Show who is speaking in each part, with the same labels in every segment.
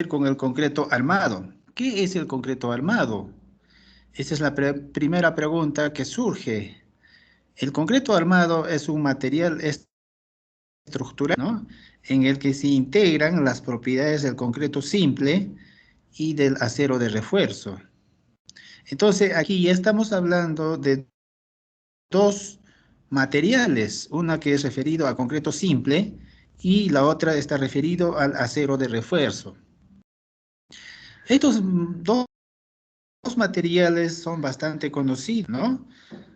Speaker 1: con el concreto armado. ¿Qué es el concreto armado? Esa es la primera pregunta que surge. El concreto armado es un material estructural, ¿no? En el que se integran las propiedades del concreto simple y del acero de refuerzo. Entonces, aquí ya estamos hablando de dos materiales, una que es referido al concreto simple y la otra está referido al acero de refuerzo. Estos dos materiales son bastante conocidos, ¿no?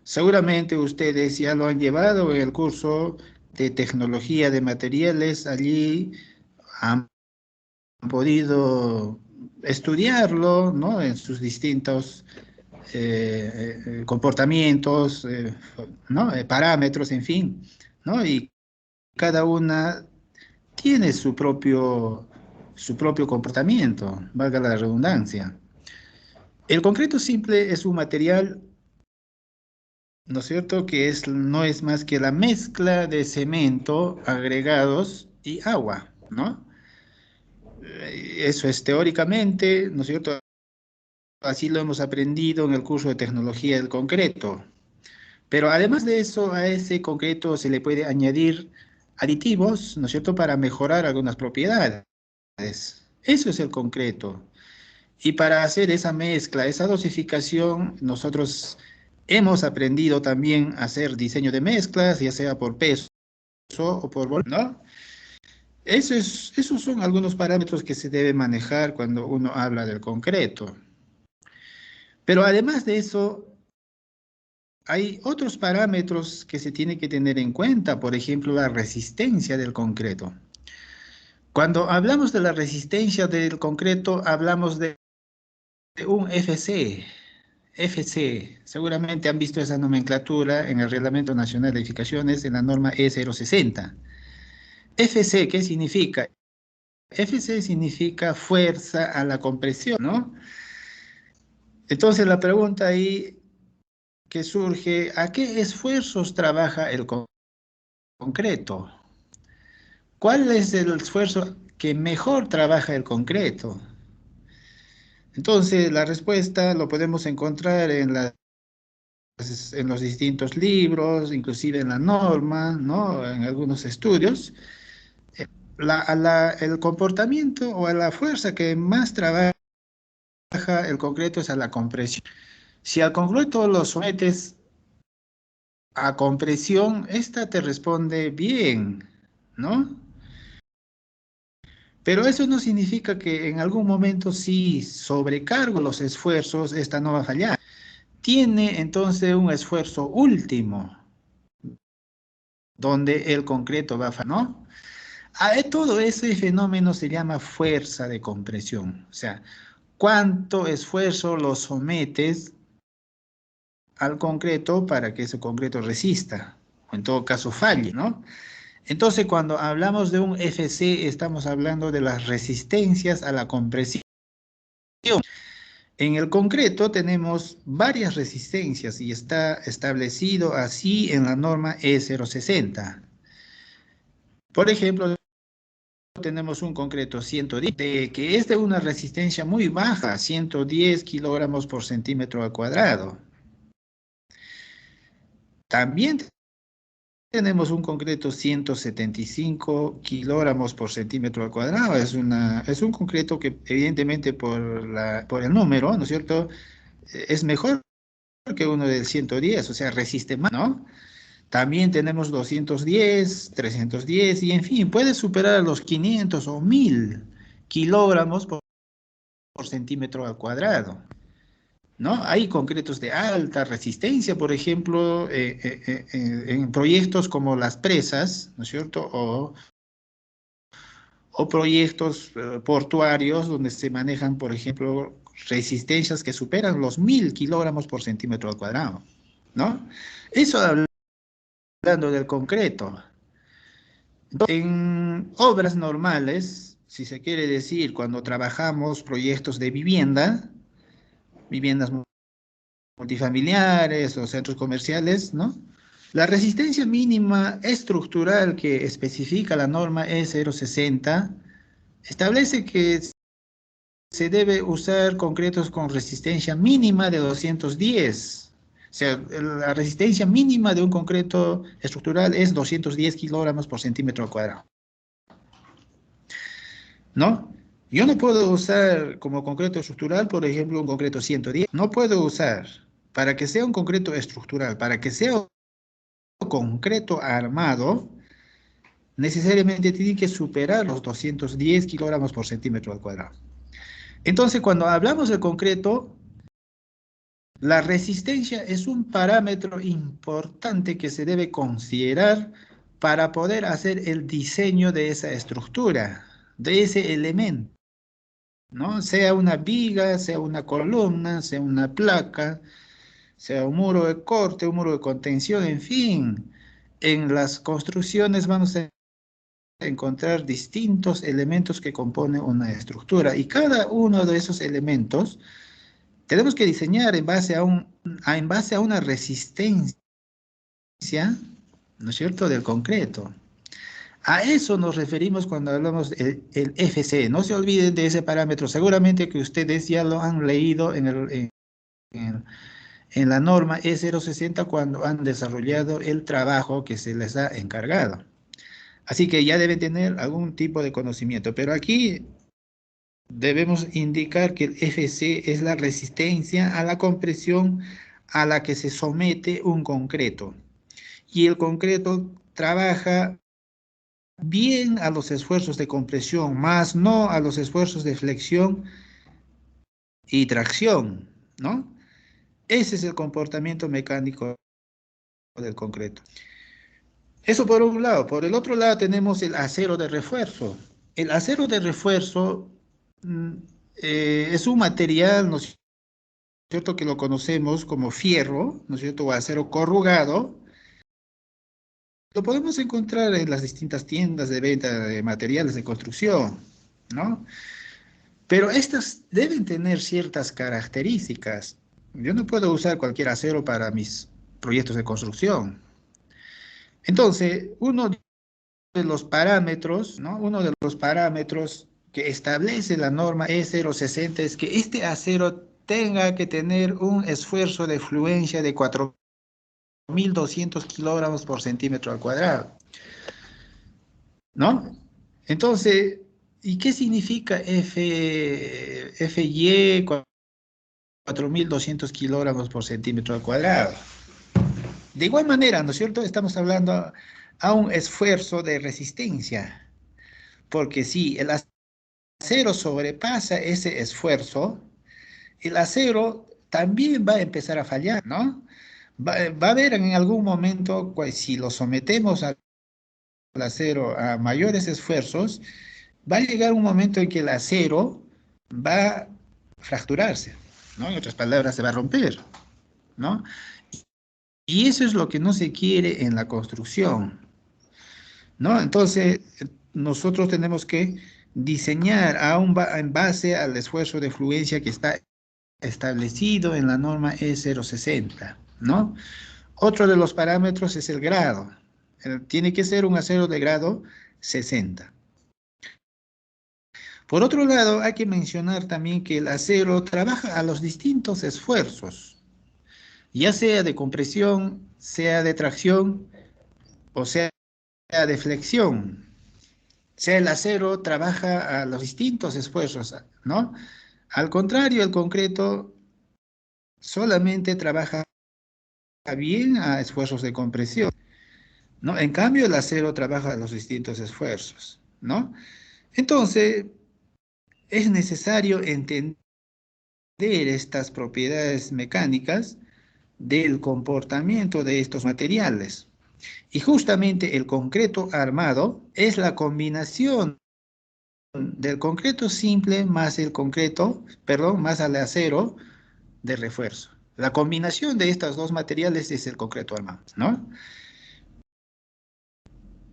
Speaker 1: Seguramente ustedes ya lo han llevado en el curso de tecnología de materiales, allí han podido estudiarlo, ¿no? En sus distintos comportamientos, ¿no? Parámetros, en fin, ¿no? Y cada una tiene su propio comportamiento, valga la redundancia. El concreto simple es un material, ¿no es cierto?, que no es más que la mezcla de cemento, agregados y agua, ¿no? Eso es teóricamente, ¿no es cierto? Así lo hemos aprendido en el curso de tecnología del concreto. Pero además de eso, a ese concreto se le puede añadir aditivos, ¿no es cierto?, para mejorar algunas propiedades. Eso es el concreto. Y para hacer esa mezcla, esa dosificación, nosotros hemos aprendido también a hacer diseño de mezclas, ya sea por peso o por volumen, ¿no? Esos son algunos parámetros que se debe manejar cuando uno habla del concreto. Pero además de eso, hay otros parámetros que se tiene que tener en cuenta, por ejemplo, la resistencia del concreto. Cuando hablamos de la resistencia del concreto, hablamos de un FC. FC, seguramente han visto esa nomenclatura en el Reglamento Nacional de Edificaciones, en la norma E060. FC, ¿qué significa? FC significa fuerza a la compresión, ¿no? Entonces la pregunta ahí que surge, ¿a qué esfuerzos trabaja el concreto? ¿Cuál es el esfuerzo que mejor trabaja el concreto? Entonces la respuesta lo podemos encontrar en los distintos libros, inclusive en la norma, ¿no? En algunos estudios. El comportamiento o a la fuerza que más trabaja el concreto es a la compresión. Si al concreto lo sometes a compresión, esta te responde bien, ¿no? Pero eso no significa que en algún momento si sobrecargo los esfuerzos, esta no va a fallar. Tiene entonces un esfuerzo último, donde el concreto va a fallar, ¿no? Todo ese fenómeno se llama fuerza de compresión. O sea, cuánto esfuerzo lo sometes al concreto para que ese concreto resista, o en todo caso falle, ¿no? Entonces, cuando hablamos de un FC, estamos hablando de las resistencias a la compresión. En el concreto tenemos varias resistencias y está establecido así en la norma E060. Por ejemplo, tenemos un concreto 110, que es de una resistencia muy baja, 110 kilogramos por centímetro al cuadrado. También tenemos un concreto 175 kilogramos por centímetro al cuadrado. Es un concreto que evidentemente por el número, ¿no es cierto?, es mejor que uno del 110, o sea, resiste más, ¿no? También tenemos 210, 310 y en fin, puede superar los 500 o 1000 kilogramos por centímetro al cuadrado, ¿no? Hay concretos de alta resistencia, por ejemplo, en proyectos como las presas, ¿no es cierto? O proyectos portuarios donde se manejan, por ejemplo, resistencias que superan los 1000 kilogramos por centímetro al cuadrado, ¿no? Eso hablando del concreto. En obras normales, si se quiere decir, cuando trabajamos proyectos de viviendas multifamiliares o centros comerciales, ¿no? La resistencia mínima estructural que especifica la norma E060 establece que se debe usar concretos con resistencia mínima de 210. O sea, la resistencia mínima de un concreto estructural es 210 kilogramos por centímetro cuadrado, ¿no? Yo no puedo usar como concreto estructural, por ejemplo, un concreto 110. No puedo usar, para que sea un concreto estructural, para que sea un concreto armado, necesariamente tiene que superar los 210 kilogramos por centímetro cuadrado. Entonces, cuando hablamos de concreto, la resistencia es un parámetro importante que se debe considerar para poder hacer el diseño de esa estructura, de ese elemento, ¿no? Sea una viga, sea una columna, sea una placa, sea un muro de corte, un muro de contención, en fin. En las construcciones vamos a encontrar distintos elementos que componen una estructura y cada uno de esos elementos tenemos que diseñar en base a una resistencia, ¿no es cierto?, del concreto. A eso nos referimos cuando hablamos del FC. No se olviden de ese parámetro. Seguramente que ustedes ya lo han leído en la norma E060 cuando han desarrollado el trabajo que se les ha encargado. Así que ya deben tener algún tipo de conocimiento. Pero aquí debemos indicar que el FC es la resistencia a la compresión a la que se somete un concreto. Y el concreto trabaja bien a los esfuerzos de compresión, más no a los esfuerzos de flexión y tracción, ¿no? Ese es el comportamiento mecánico del concreto. Eso por un lado. Por el otro lado tenemos el acero de refuerzo. El acero de refuerzo es un material, ¿no es cierto?, que lo conocemos como fierro, ¿no es cierto?, o acero corrugado. Lo podemos encontrar en las distintas tiendas de venta de materiales de construcción, ¿no? Pero estas deben tener ciertas características. Yo no puedo usar cualquier acero para mis proyectos de construcción. Entonces, uno de los parámetros, ¿no? Uno de los parámetros que establece la norma E060 es que este acero tenga que tener un esfuerzo de fluencia de 4.200 kilogramos por centímetro al cuadrado, ¿no? Entonces, ¿y qué significa FY 4.200 kilogramos por centímetro al cuadrado? De igual manera, ¿no es cierto? Estamos hablando a un esfuerzo de resistencia, porque si el acero sobrepasa ese esfuerzo, el acero también va a empezar a fallar, ¿no? Va a haber en algún momento, pues, si lo sometemos al acero a mayores esfuerzos, va a llegar un momento en que el acero va a fracturarse, ¿no? En otras palabras, se va a romper, ¿no? Y eso es lo que no se quiere en la construcción, ¿no? Entonces, nosotros tenemos que diseñar en base al esfuerzo de fluencia que está establecido en la norma E060, ¿no? Otro de los parámetros es el grado. Tiene que ser un acero de grado 60. Por otro lado, hay que mencionar también que el acero trabaja a los distintos esfuerzos, ya sea de compresión, sea de tracción o sea de flexión. O sea, el acero trabaja a los distintos esfuerzos, ¿no? Al contrario, el concreto solamente trabaja bien a esfuerzos de compresión, ¿no? En cambio, el acero trabaja a los distintos esfuerzos, ¿no? Entonces, es necesario entender estas propiedades mecánicas del comportamiento de estos materiales. Y justamente el concreto armado es la combinación del concreto simple más más el acero de refuerzo. La combinación de estos dos materiales es el concreto armado, ¿no?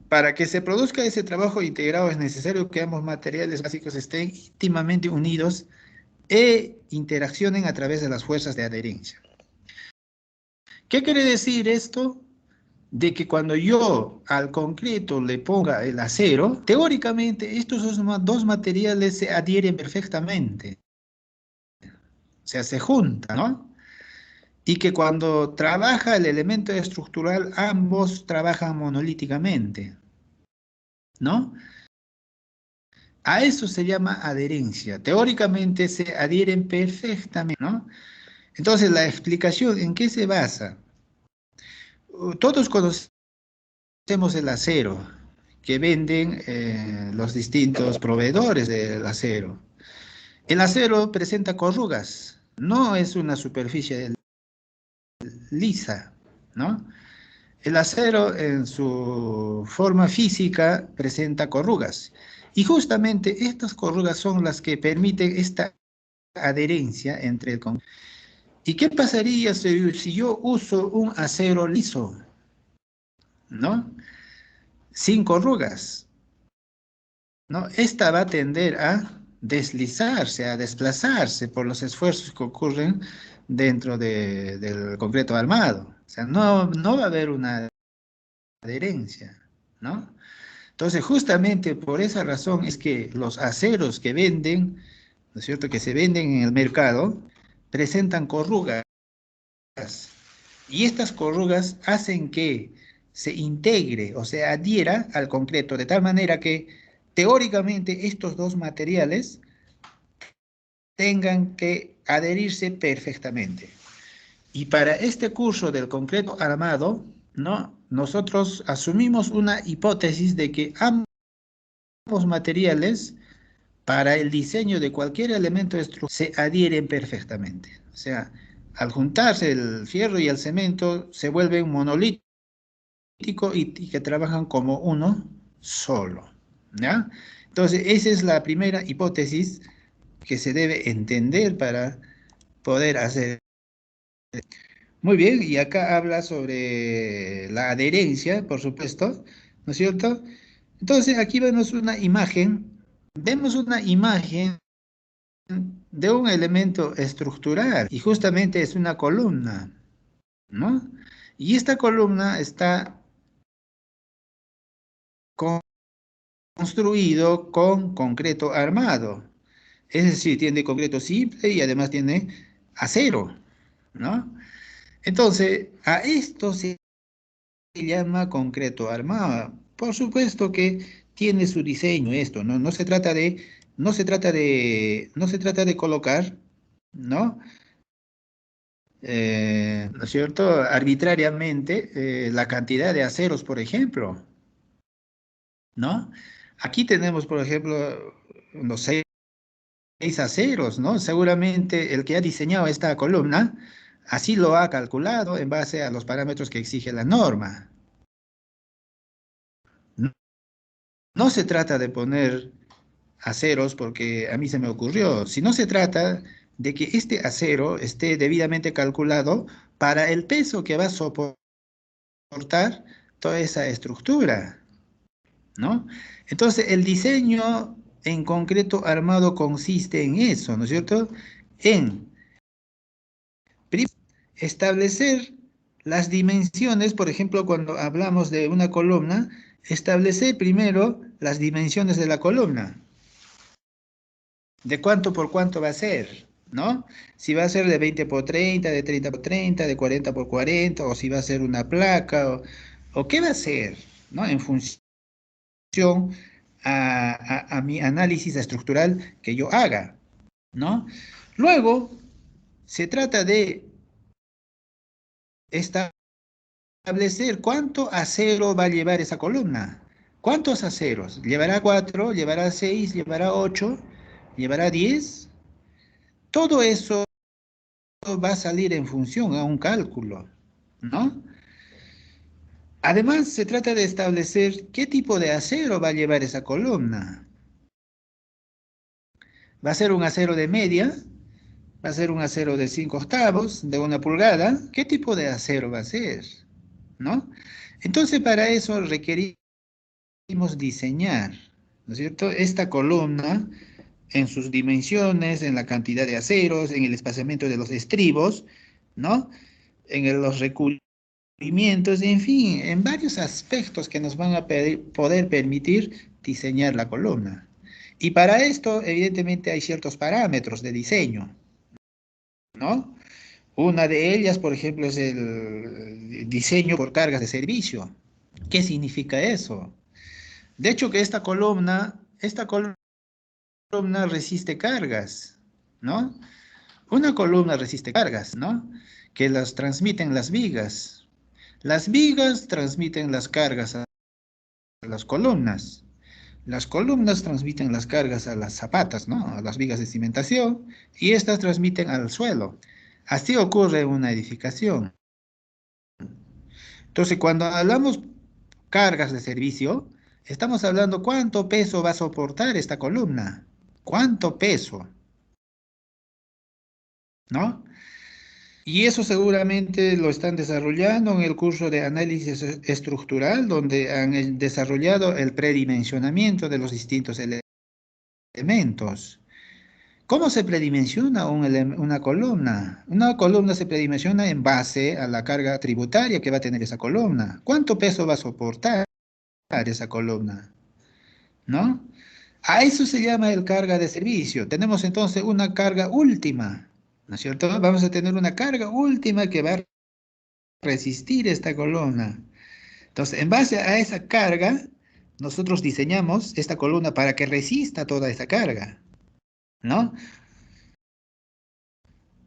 Speaker 1: Para que se produzca ese trabajo integrado es necesario que ambos materiales básicos estén íntimamente unidos e interaccionen a través de las fuerzas de adherencia. ¿Qué quiere decir esto? De que cuando yo al concreto le ponga el acero, teóricamente estos dos materiales se adhieren perfectamente. sea, se junta, ¿no? Y que cuando trabaja el elemento estructural, ambos trabajan monolíticamente, ¿no? A eso se llama adherencia. Teóricamente se adhieren perfectamente, ¿no? Entonces, la explicación, ¿en qué se basa? Todos conocemos el acero que venden los distintos proveedores del acero. El acero presenta corrugas, no es una superficie lisa, ¿no? El acero en su forma física presenta corrugas. Y justamente estas corrugas son las que permiten esta adherencia entre el concreto. ¿Y qué pasaría si yo uso un acero liso, ¿no? Sin corrugas, ¿no? Esta va a tender a deslizarse, a desplazarse por los esfuerzos que ocurren dentro del concreto armado. O sea, no va a haber una adherencia, ¿no? Entonces, justamente por esa razón es que los aceros que venden, ¿no es cierto?, que se venden en el mercado, presentan corrugas. Y estas corrugas hacen que se integre o se adhiera al concreto, de tal manera que teóricamente estos dos materiales tengan que adherirse perfectamente. Y para este curso del concreto armado, ¿no? Nosotros asumimos una hipótesis de que ambos materiales para el diseño de cualquier elemento estructural se adhieren perfectamente. O sea, al juntarse el fierro y el cemento se vuelven monolíticos y que trabajan como uno solo, ¿ya? Entonces, esa es la primera hipótesis que se debe entender para poder hacer. Muy bien, y acá habla sobre la adherencia, por supuesto, ¿no es cierto? Entonces, aquí vemos una imagen de un elemento estructural, y justamente es una columna, ¿no? Y esta columna está construido con concreto armado, es decir, tiene concreto simple y además tiene acero, ¿no? Entonces, a esto se llama concreto armado. Por supuesto que tiene su diseño esto, ¿no? No se trata de colocar, ¿no? ¿No es cierto? Arbitrariamente, la cantidad de aceros, por ejemplo, ¿no? Aquí tenemos, por ejemplo, los seis aceros, ¿no? Seguramente el que ha diseñado esta columna así lo ha calculado en base a los parámetros que exige la norma. No, no se trata de poner aceros porque a mí se me ocurrió, sino se trata de que este acero esté debidamente calculado para el peso que va a soportar toda esa estructura, ¿no? Entonces, el diseño en concreto armado consiste en eso, ¿no es cierto? En establecer las dimensiones, por ejemplo, cuando hablamos de una columna, establecer primero las dimensiones de la columna, de cuánto por cuánto va a ser, ¿no? Si va a ser de 20 por 30, de 30 por 30, de 40 por 40, o si va a ser una placa, o qué va a ser, ¿no? En función a mi análisis estructural que yo haga, ¿no? Luego, se trata de establecer cuánto acero va a llevar esa columna. ¿Cuántos aceros? ¿Llevará 4? ¿Llevará 6? ¿Llevará 8? ¿Llevará 10? Todo eso va a salir en función a un cálculo, ¿no? Además, se trata de establecer qué tipo de acero va a llevar esa columna. ¿Va a ser un acero de media? ¿Va a ser un acero de 5 octavos, de 1 pulgada? ¿Qué tipo de acero va a ser? ¿No? Entonces, para eso requerimos diseñar, ¿no es cierto? Esta columna en sus dimensiones, en la cantidad de aceros, en el espaciamiento de los estribos, ¿no? Los recubrimientos, en fin, en varios aspectos que nos van a poder permitir diseñar la columna. Y para esto, evidentemente, hay ciertos parámetros de diseño, ¿no? Una de ellas, por ejemplo, es el diseño por cargas de servicio. ¿Qué significa eso? De hecho, que esta columna resiste cargas, ¿no? Una columna resiste cargas, ¿no? Que las transmiten las vigas. Las vigas transmiten las cargas a las columnas. Las columnas transmiten las cargas a las zapatas, ¿no? A las vigas de cimentación, y estas transmiten al suelo. Así ocurre en una edificación. Entonces, cuando hablamos cargas de servicio, estamos hablando cuánto peso va a soportar esta columna. ¿Cuánto peso? ¿No? Y eso seguramente lo están desarrollando en el curso de análisis estructural, donde han desarrollado el predimensionamiento de los distintos elementos. ¿Cómo se predimensiona una columna? Una columna se predimensiona en base a la carga tributaria que va a tener esa columna. ¿Cuánto peso va a soportar esa columna? ¿No? A eso se llama el carga de servicio. Tenemos entonces una carga última, ¿no es cierto? Vamos a tener una carga última que va a resistir esta columna. Entonces, en base a esa carga, nosotros diseñamos esta columna para que resista toda esa carga, ¿no?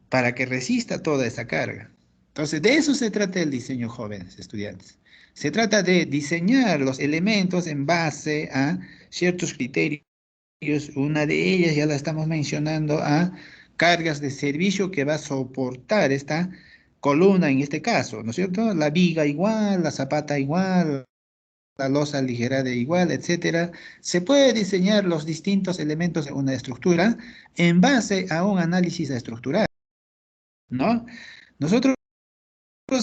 Speaker 1: Para que resista toda esa carga. Entonces, de eso se trata el diseño, jóvenes estudiantes. Se trata de diseñar los elementos en base a ciertos criterios. Una de ellas ya la estamos mencionando, a cargas de servicio que va a soportar esta columna en este caso, ¿no es cierto? La viga igual, la zapata igual, la losa aligerada igual, etcétera. Se puede diseñar los distintos elementos de una estructura en base a un análisis estructural, ¿no? Nosotros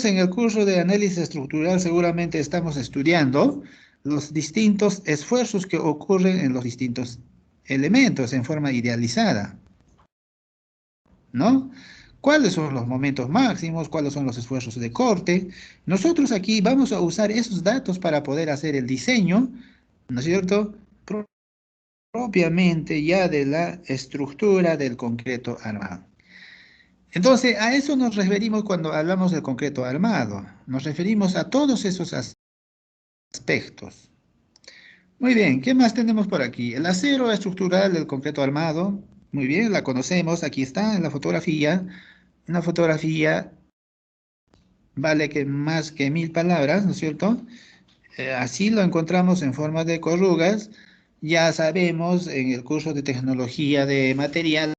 Speaker 1: en el curso de análisis estructural seguramente estamos estudiando los distintos esfuerzos que ocurren en los distintos elementos en forma idealizada, ¿no? ¿Cuáles son los momentos máximos? ¿Cuáles son los esfuerzos de corte? Nosotros aquí vamos a usar esos datos para poder hacer el diseño, ¿no es cierto? Propiamente ya de la estructura del concreto armado. Entonces, a eso nos referimos cuando hablamos del concreto armado. Nos referimos a todos esos aspectos. Muy bien, ¿qué más tenemos por aquí? El acero estructural del concreto armado. Muy bien, la conocemos. Aquí está en la fotografía. Una fotografía vale que más que 1000 palabras, ¿no es cierto? Así lo encontramos en forma de corrugas. Ya sabemos, en el curso de tecnología de materiales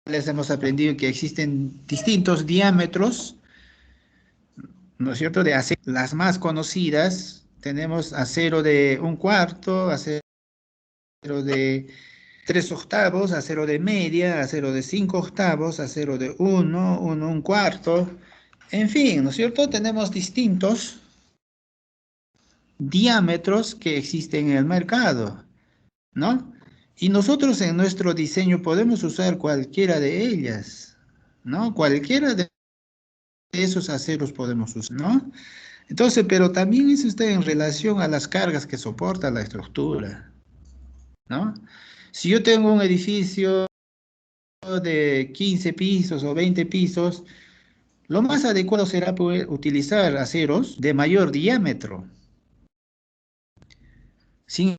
Speaker 1: hemos aprendido que existen distintos diámetros, ¿no es cierto?, de acero. Las más conocidas, tenemos acero de 1/4, acero de 3/8, acero de media, acero de 5/8, acero de 1/4, en fin, ¿no es cierto? Tenemos distintos diámetros que existen en el mercado, ¿no? Y nosotros en nuestro diseño podemos usar cualquiera de ellas, ¿no? Cualquiera de esos aceros podemos usar, ¿no? Entonces, pero también eso está en relación a las cargas que soporta la estructura, ¿no? Si yo tengo un edificio de 15 pisos o 20 pisos, lo más adecuado será poder utilizar aceros de mayor diámetro. Sin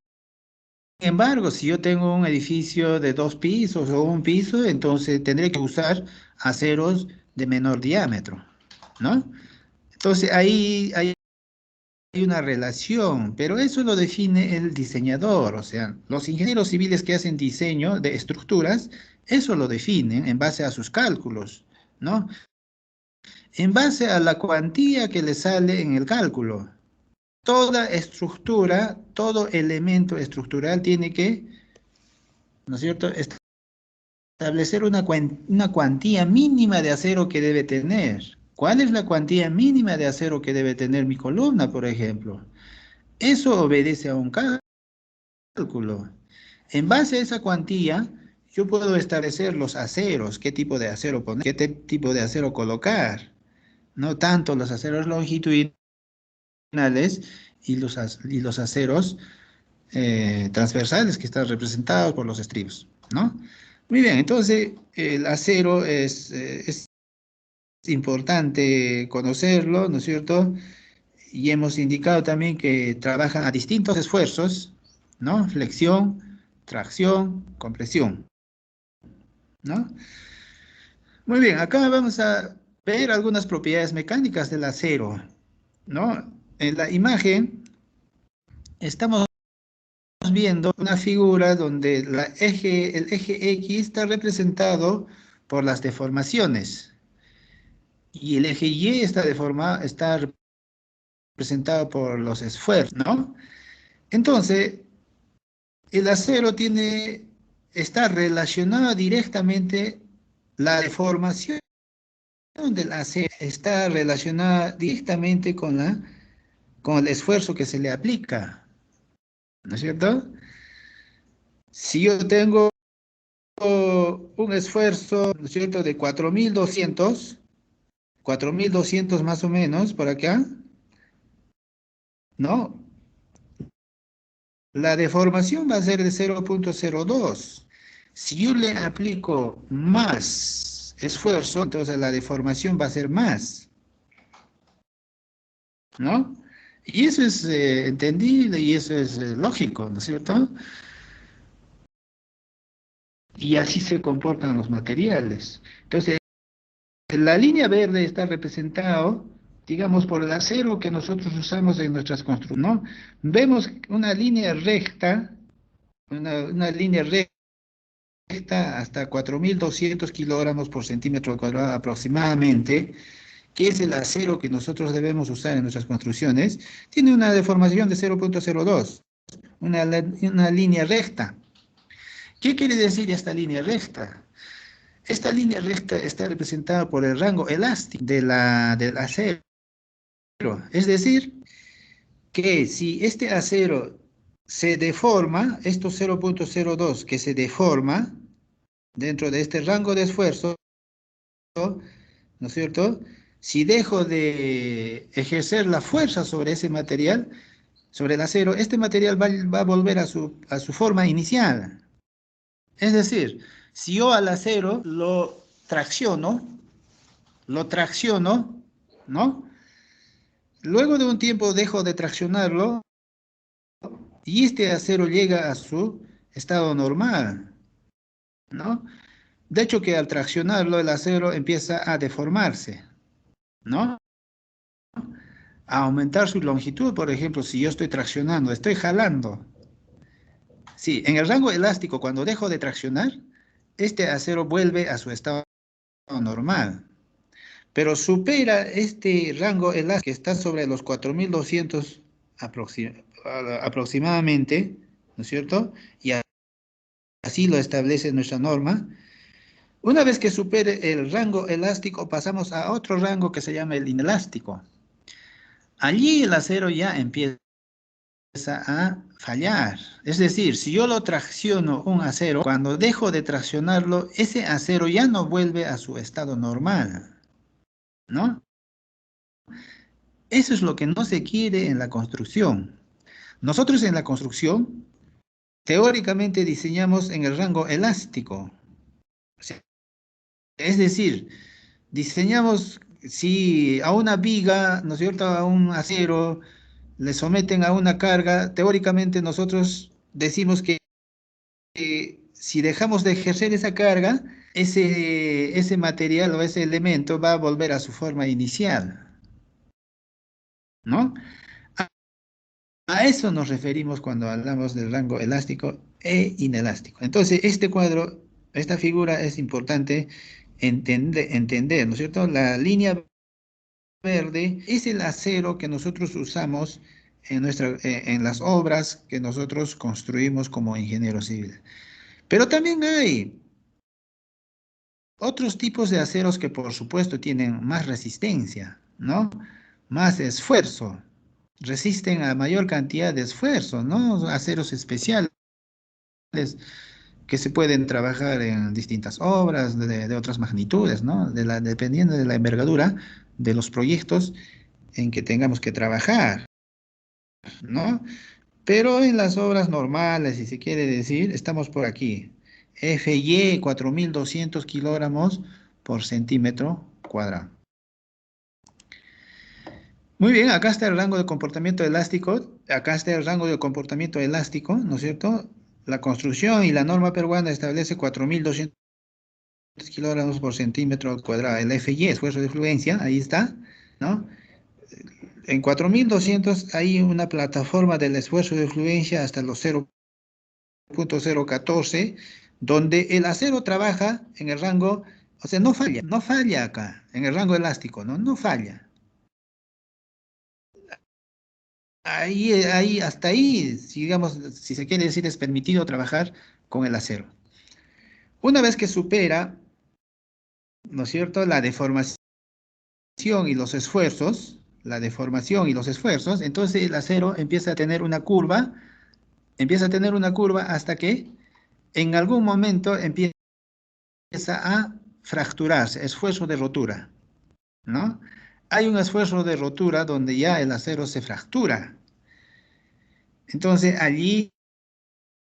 Speaker 1: embargo, si yo tengo un edificio de 2 pisos o 1 piso, entonces tendré que usar aceros de menor diámetro, ¿no? Entonces ahí hay una relación, pero eso lo define el diseñador, o sea, los ingenieros civiles que hacen diseño de estructuras, eso lo definen en base a sus cálculos, ¿no? En base a la cuantía que le sale en el cálculo. Toda estructura, todo elemento estructural tiene que, ¿no es cierto?, establecer una cuantía mínima de acero que debe tener. ¿Cuál es la cuantía mínima de acero que debe tener mi columna, por ejemplo? Eso obedece a un cálculo. En base a esa cuantía, yo puedo establecer los aceros, qué tipo de acero poner, qué tipo de acero colocar. No tanto los aceros longitudinales y los aceros transversales que están representados por los estribos, ¿no? Muy bien, entonces el acero es importante conocerlo, ¿no es cierto? Y hemos indicado también que trabajan a distintos esfuerzos, ¿no? Flexión, tracción, compresión, ¿no? Muy bien, acá vamos a ver algunas propiedades mecánicas del acero, ¿no? En la imagen estamos viendo una figura donde el eje X está representado por las deformaciones y el eje Y está representado por los esfuerzos, ¿no? Entonces, el acero está relacionado directamente, la deformación del acero está relacionada directamente con el esfuerzo que se le aplica, ¿no es cierto? Si yo tengo un esfuerzo, ¿no es cierto?, de 4.200 más o menos por acá, ¿no? La deformación va a ser de 0,02. Si yo le aplico más esfuerzo, entonces la deformación va a ser más, ¿no? Y eso es entendible y eso es lógico, ¿no es cierto? Y así se comportan los materiales. Entonces, la línea verde está representado, digamos, por el acero que nosotros usamos en nuestras construcciones, ¿no? Vemos una línea recta, una línea recta hasta 4.200 kilogramos por centímetro cuadrado aproximadamente, que es el acero que nosotros debemos usar en nuestras construcciones, tiene una deformación de 0,02, una línea recta. ¿Qué quiere decir esta línea recta? Esta línea recta está representada por el rango elástico del acero. Es decir, que si este acero se deforma, estos 0,02 que se deforma dentro de este rango de esfuerzo, ¿no es cierto? Si dejo de ejercer la fuerza sobre ese material, sobre el acero, este material va a volver a su forma inicial. Es decir, si yo al acero lo tracciono, ¿no? Luego de un tiempo dejo de traccionarlo y este acero llega a su estado normal, ¿no? De hecho que al traccionarlo el acero empieza a deformarse, ¿no? A aumentar su longitud, por ejemplo, si yo estoy traccionando, estoy jalando. Sí, en el rango elástico, cuando dejo de traccionar, este acero vuelve a su estado normal. Pero supera este rango elástico que está sobre los 4.200 aproximadamente, ¿no es cierto? Y así lo establece nuestra norma. Una vez que supere el rango elástico, pasamos a otro rango que se llama el inelástico. Allí el acero ya empieza a fallar. Es decir, si yo lo tracciono un acero, cuando dejo de traccionarlo, ese acero ya no vuelve a su estado normal, ¿no? Eso es lo que no se quiere en la construcción. Nosotros en la construcción, teóricamente diseñamos en el rango elástico. O sea, es decir, diseñamos, si a una viga, ¿no es cierto?, a un acero, le someten a una carga, teóricamente nosotros decimos que si dejamos de ejercer esa carga, ese material o ese elemento va a volver a su forma inicial, ¿no? A eso nos referimos cuando hablamos del rango elástico e inelástico. Entonces, este cuadro, esta figura es importante entender, ¿no es cierto? La línea verde es el acero que nosotros usamos en las obras que nosotros construimos como ingenieros civiles. Pero también hay otros tipos de aceros que por supuesto tienen más resistencia, ¿no? Más esfuerzo, resisten a mayor cantidad de esfuerzo, ¿no? Aceros especiales que se pueden trabajar en distintas obras de otras magnitudes, ¿no? Dependiendo de la envergadura de los proyectos en que tengamos que trabajar, ¿no? Pero en las obras normales, si se quiere decir, estamos por aquí. FY 4.200 kilogramos por centímetro cuadrado. Muy bien, acá está el rango de comportamiento elástico, acá está el rango de comportamiento elástico, ¿no es cierto? La construcción y la norma peruana establece 4.200 kilogramos por centímetro cuadrado. El FY, esfuerzo de fluencia, ahí está, ¿no? En 4.200 hay una plataforma del esfuerzo de fluencia hasta los 0.014, donde el acero trabaja en el rango, o sea, no falla acá, en el rango elástico, ¿no? No falla. Hasta ahí, si, digamos, si se quiere decir, es permitido trabajar con el acero. Una vez que supera, ¿no es cierto?, la deformación y los esfuerzos, entonces el acero empieza a tener una curva hasta que en algún momento empieza a fracturarse, esfuerzo de rotura, ¿no? Hay un esfuerzo de rotura donde ya el acero se fractura. Entonces allí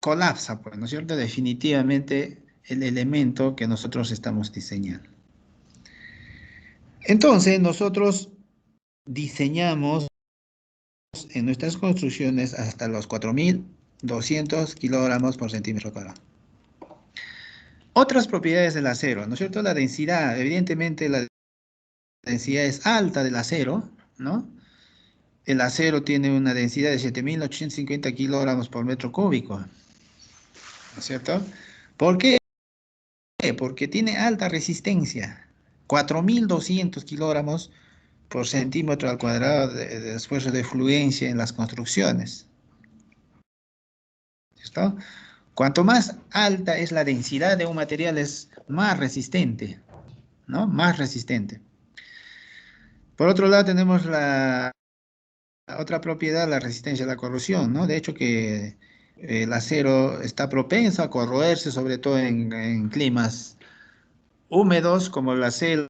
Speaker 1: colapsa, pues, ¿no es cierto? Definitivamente el elemento que nosotros estamos diseñando. Entonces nosotros diseñamos en nuestras construcciones hasta los 4.200 kilogramos por centímetro cuadrado. Otras propiedades del acero, ¿no es cierto? La densidad, evidentemente la densidad es alta del acero, ¿no? El acero tiene una densidad de 7.850 kilogramos por metro cúbico, ¿no es cierto? ¿Por qué? Porque tiene alta resistencia, 4.200 kilogramos por centímetro al cuadrado de esfuerzo de fluencia en las construcciones, ¿cierto? Cuanto más alta es la densidad de un material, es más resistente, ¿no? Más resistente. Por otro lado, tenemos la otra propiedad, la resistencia a la corrosión, ¿no? De hecho, que el acero está propenso a corroerse, sobre todo en climas húmedos como la selva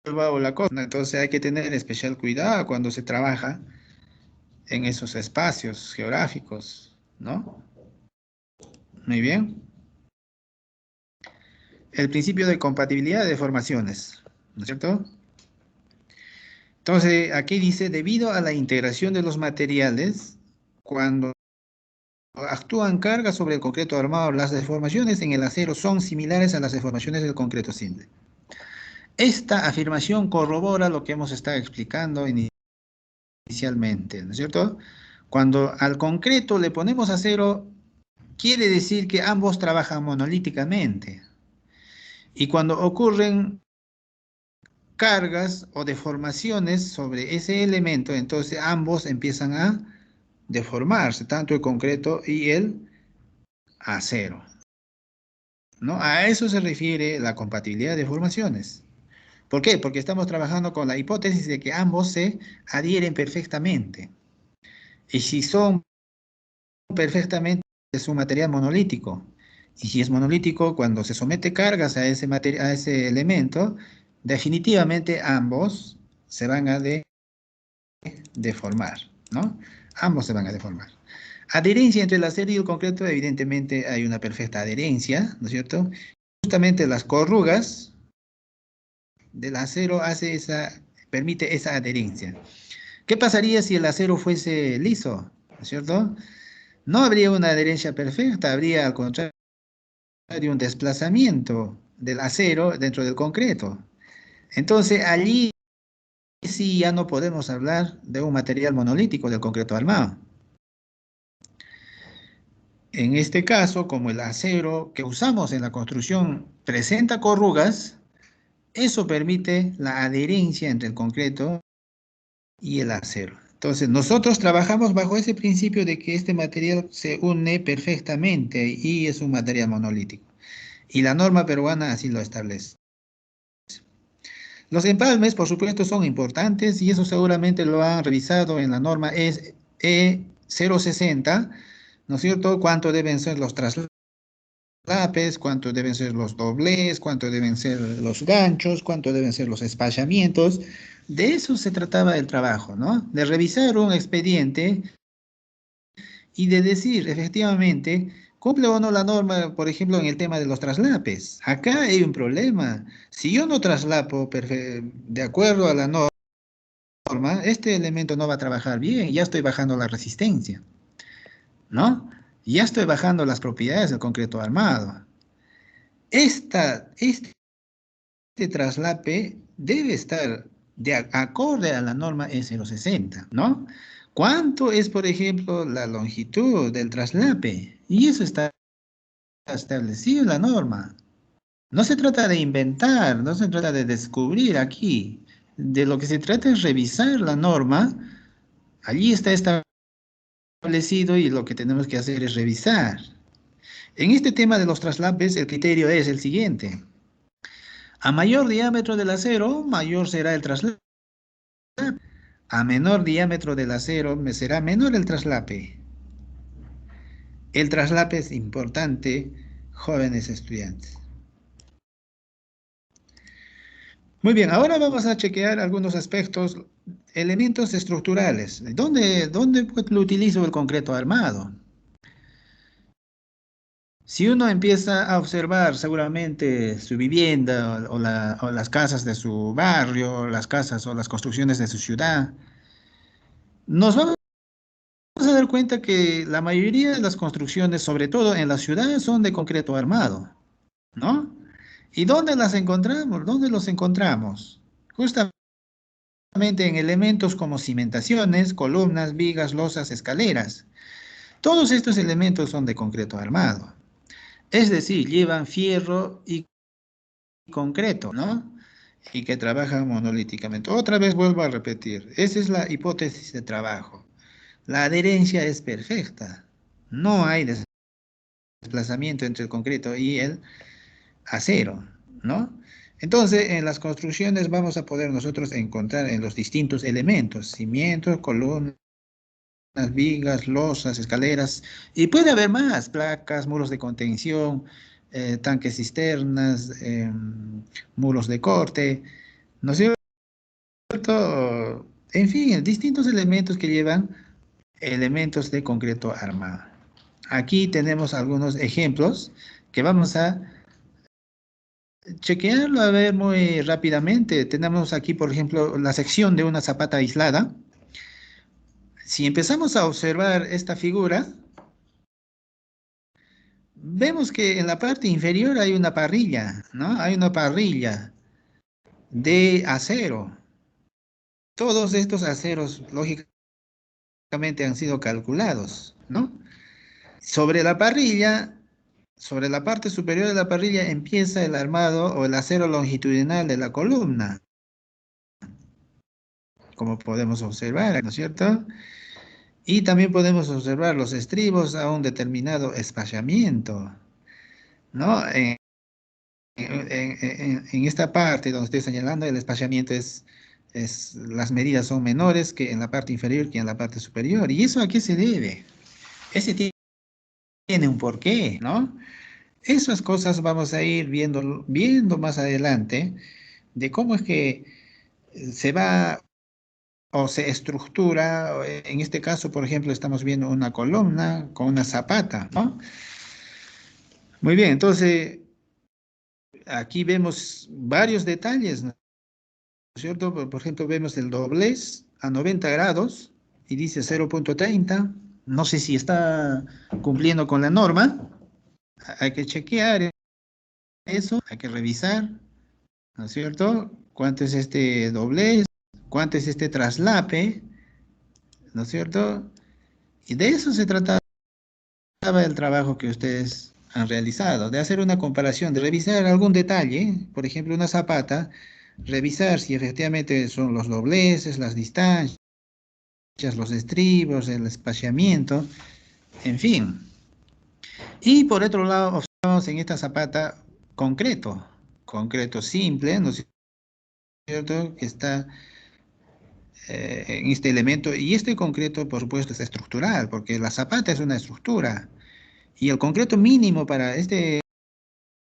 Speaker 1: o la costa. Entonces hay que tener especial cuidado cuando se trabaja en esos espacios geográficos, ¿no? Muy bien. El principio de compatibilidad de formaciones, ¿no es cierto? Entonces, aquí dice, debido a la integración de los materiales, cuando actúan cargas sobre el concreto armado, las deformaciones en el acero son similares a las deformaciones del concreto simple. Esta afirmación corrobora lo que hemos estado explicando inicialmente, ¿no es cierto? Cuando al concreto le ponemos acero, quiere decir que ambos trabajan monolíticamente. Y cuando ocurren cargas o deformaciones sobre ese elemento, entonces ambos empiezan a deformarse, tanto el concreto y el acero, ¿no? A eso se refiere la compatibilidad de formaciones. ¿Por qué? Porque estamos trabajando con la hipótesis de que ambos se adhieren perfectamente. Y si son perfectamente, es un material monolítico. Y si es monolítico, cuando se somete cargas a a ese elemento, definitivamente ambos se van a deformar, ¿no? Ambos se van a deformar. Adherencia entre el acero y el concreto, evidentemente hay una perfecta adherencia, ¿no es cierto? Justamente las corrugas del acero permite esa adherencia. ¿Qué pasaría si el acero fuese liso? ¿No es cierto? No habría una adherencia perfecta, habría al contrario un desplazamiento del acero dentro del concreto. Entonces allí sí ya no podemos hablar de un material monolítico del concreto armado. En este caso, como el acero que usamos en la construcción presenta corrugas, eso permite la adherencia entre el concreto y el acero. Entonces, nosotros trabajamos bajo ese principio de que este material se une perfectamente y es un material monolítico. Y la norma peruana así lo establece. Los empalmes, por supuesto, son importantes y eso seguramente lo han revisado en la norma E060, ¿no es cierto? ¿Cuánto deben ser los traslados? Cuánto deben ser los doblez, cuánto deben ser los ganchos, cuánto deben ser los espachamientos. De eso se trataba el trabajo, ¿no? De revisar un expediente y de decir, efectivamente, cumple o no la norma, por ejemplo, en el tema de los traslapes. Acá hay un problema. Si yo no traslapo de acuerdo a la norma, norma, este elemento no va a trabajar bien, ya estoy bajando la resistencia, ¿no? Ya estoy bajando las propiedades del concreto armado. Este traslape debe estar acorde a la norma S060, ¿no? ¿Cuánto es, por ejemplo, la longitud del traslape? Y eso está establecido en la norma. No se trata de inventar, no se trata de descubrir aquí. De lo que se trata es revisar la norma. Allí está establecido y lo que tenemos que hacer es revisar. En este tema de los traslapes, el criterio es el siguiente. A mayor diámetro del acero, mayor será el traslape. A menor diámetro del acero, me será menor el traslape. El traslape es importante, jóvenes estudiantes. Muy bien, ahora vamos a chequear algunos aspectos, elementos estructurales. ¿Dónde pues, lo utilizo el concreto armado? Si uno empieza a observar seguramente su vivienda o las casas de su barrio, las casas o las construcciones de su ciudad, nos vamos a dar cuenta que la mayoría de las construcciones, sobre todo en las ciudades, son de concreto armado, ¿no? ¿Y dónde las encontramos? ¿Dónde los encontramos? Justamente en elementos como cimentaciones, columnas, vigas, losas, escaleras. Todos estos elementos son de concreto armado. Es decir, llevan fierro y concreto, ¿no? Y que trabajan monolíticamente. Otra vez vuelvo a repetir, esa es la hipótesis de trabajo. La adherencia es perfecta. No hay desplazamiento entre el concreto y el acero, ¿no? Entonces, en las construcciones vamos a poder nosotros encontrar en los distintos elementos, cimientos, columnas, vigas, losas, escaleras, y puede haber más, placas, muros de contención, tanques cisternas, muros de corte, ¿no es cierto? En fin, distintos elementos que llevan elementos de concreto armado. Aquí tenemos algunos ejemplos que vamos a chequearlo a ver muy rápidamente. Tenemos aquí, por ejemplo, la sección de una zapata aislada. Si empezamos a observar esta figura, vemos que en la parte inferior hay una parrilla, ¿no? Hay una parrilla de acero. Todos estos aceros, lógicamente, han sido calculados, ¿no? Sobre la parrilla, sobre la parte superior de la parrilla empieza el armado o el acero longitudinal de la columna, como podemos observar, ¿no es cierto? Y también podemos observar los estribos a un determinado espaciamiento, ¿no? En esta parte donde estoy señalando, el espaciamiento las medidas son menores que en la parte inferior que en la parte superior. ¿Y eso a qué se debe? Ese tiene un porqué, ¿no? Esas cosas vamos a ir viendo más adelante de cómo es que se va o se estructura. En este caso, por ejemplo, estamos viendo una columna con una zapata, ¿no? Muy bien, entonces aquí vemos varios detalles, ¿no es cierto? Por ejemplo, vemos el doblez a 90 grados y dice 0,30. No sé si está cumpliendo con la norma. Hay que chequear eso, hay que revisar, ¿no es cierto? ¿Cuánto es este doblez? ¿Cuánto es este traslape? ¿No es cierto? Y de eso se trataba el trabajo que ustedes han realizado, de hacer una comparación, de revisar algún detalle, por ejemplo, una zapata, revisar si efectivamente son los dobleces, las distancias, los estribos, el espaciamiento, en fin. Y por otro lado, observamos en esta zapata concreto simple, ¿no es cierto?, que está en este elemento, y este concreto, por supuesto, es estructural, porque la zapata es una estructura, y el concreto mínimo para este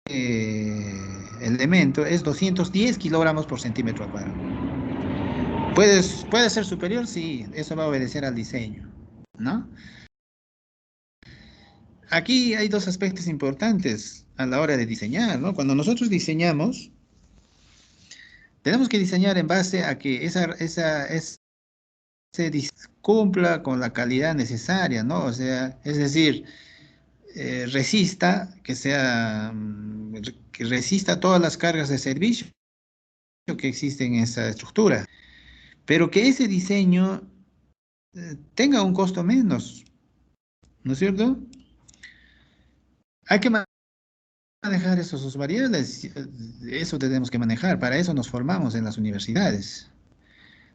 Speaker 1: elemento es 210 kilogramos por centímetro cuadrado. ¿Puede ser superior? Sí, eso va a obedecer al diseño, ¿no? Aquí hay dos aspectos importantes a la hora de diseñar, ¿no? Cuando nosotros diseñamos, tenemos que diseñar en base a que esa cumpla con la calidad necesaria, ¿no? O sea, es decir, resista, que resista todas las cargas de servicio que existen en esa estructura, pero que ese diseño tenga un costo menos, ¿no es cierto? Hay que manejar esos sus variables, eso tenemos que manejar, para eso nos formamos en las universidades,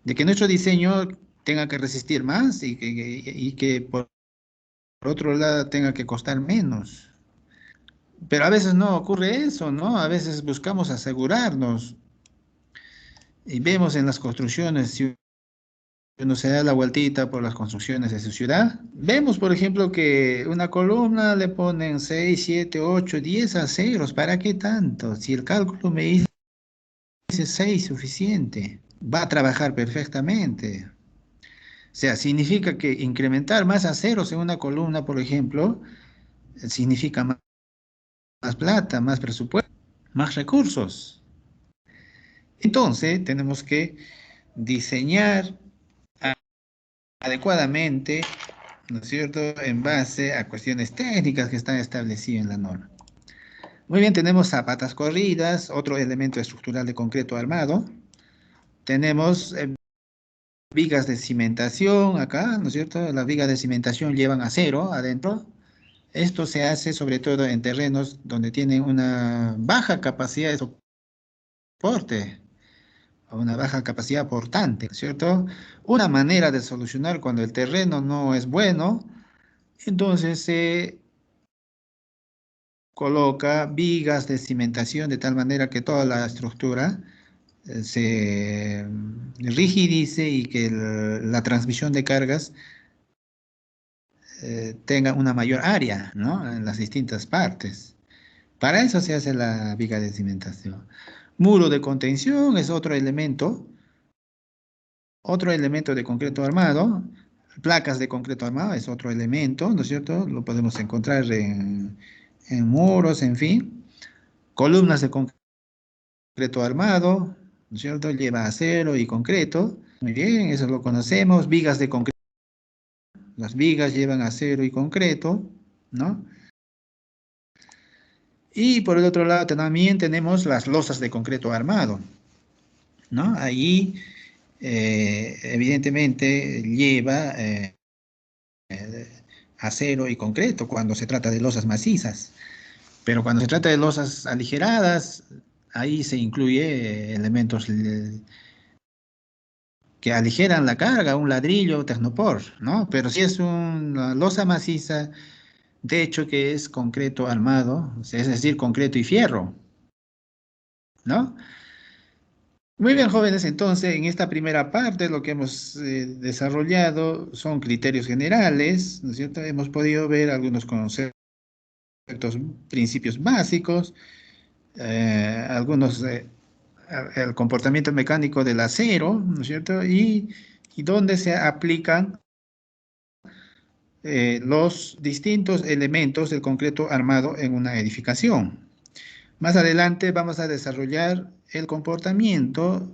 Speaker 1: de que nuestro diseño tenga que resistir más y que por otro lado tenga que costar menos. Pero a veces no ocurre eso, ¿no? A veces buscamos asegurarnos y vemos en las construcciones, si uno se da la vueltita por las construcciones de su ciudad, vemos, por ejemplo, que una columna le ponen 6, 7, 8, 10 aceros. ¿Para qué tanto? Si el cálculo me dice 6 suficiente, va a trabajar perfectamente. O sea, significa que incrementar más aceros en una columna, por ejemplo, significa más plata, más presupuesto, más recursos. Entonces, tenemos que diseñar adecuadamente, ¿no es cierto?, en base a cuestiones técnicas que están establecidas en la norma. Muy bien, tenemos zapatas corridas, otro elemento estructural de concreto armado. Tenemos vigas de cimentación acá, ¿no es cierto? Las vigas de cimentación llevan acero adentro. Esto se hace sobre todo en terrenos donde tienen una baja capacidad de soporte, o una baja capacidad portante, ¿cierto? Una manera de solucionar cuando el terreno no es bueno, entonces se coloca vigas de cimentación de tal manera que toda la estructura se rigidice y que la transmisión de cargas tenga una mayor área, ¿no?, en las distintas partes. Para eso se hace la viga de cimentación. Muro de contención es otro elemento de concreto armado. Placas de concreto armado es otro elemento, ¿no es cierto? Lo podemos encontrar en muros, en fin. Columnas de concreto armado, ¿no es cierto? Lleva acero y concreto. Muy bien, eso lo conocemos. Vigas de concreto. Las vigas llevan acero y concreto, ¿no? Y por el otro lado también tenemos las losas de concreto armado, ¿no? Ahí, evidentemente, lleva acero y concreto cuando se trata de losas macizas. Pero cuando se trata de losas aligeradas, ahí se incluye elementos que aligeran la carga, un ladrillo, tecnopor, ¿no? Pero si es una losa maciza, de hecho que es concreto armado, o sea, es decir, concreto y fierro, ¿no? Muy bien, jóvenes, entonces en esta primera parte lo que hemos desarrollado son criterios generales, ¿no es cierto? Hemos podido ver algunos conceptos, principios básicos, algunos, el comportamiento mecánico del acero, ¿no es cierto? Y dónde se aplican los distintos elementos del concreto armado en una edificación. Más adelante vamos a desarrollar el comportamiento